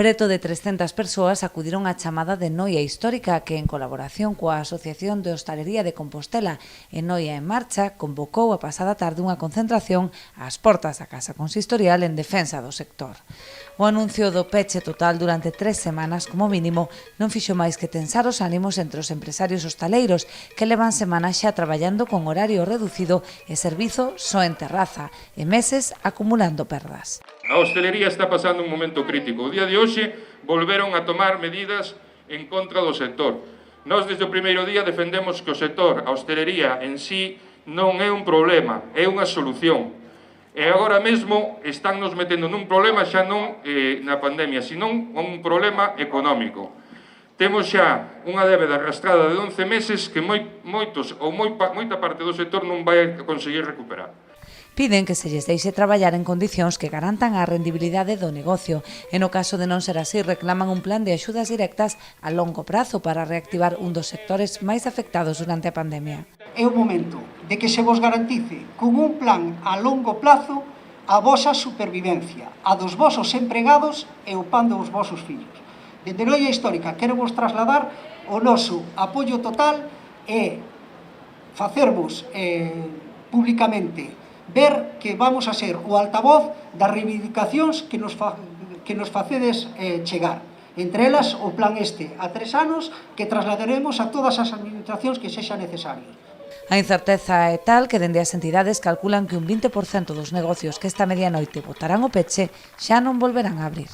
Preto de 300 persoas acudiron á chamada de Noia Histórica que, en colaboración coa Asociación de Hostalería de Compostela e Noia en Marcha, convocou a pasada tarde unha concentración ás portas da Casa Consistorial en defensa do sector. O anuncio do peche total durante 3 semanas como mínimo non fixo máis que tensar os ánimos entre os empresarios hostaleiros que levan semanas xa traballando con horario reducido e servizo só en terraza e meses acumulando perdas. A hostelería está pasando un momento crítico. O día de hoxe volveron a tomar medidas en contra do sector. Nós desde o primeiro día defendemos que o sector, a hostelería en sí, non é un problema, é unha solución. E agora mesmo están nos metendo nun problema xa non na pandemia, senón un problema económico. Temos xa unha débeda arrastrada de 11 meses que moita parte do sector non vai conseguir recuperar. Piden que se lles deixe traballar en condicións que garantan a rendibilidade do negocio e no caso de non ser así reclaman un plan de axudas directas a longo prazo para reactivar un dos sectores máis afectados durante a pandemia. É o momento de que se vos garantice con un plan a longo plazo a vosa supervivencia, a dos vosos empregados e o pan dos vosos fillos. Dende Noia Histórica quero vos trasladar o noso apoio total e facervos públicamente ver que vamos a ser o altavoz das reivindicacións que nos facedes chegar. Entre elas, o plan a 3 anos que trasladaremos a todas as administracións que sexa necesario. A incerteza é tal que dende as entidades calculan que un 20% dos negocios que esta medianoite botarán o peche xa non volverán a abrir.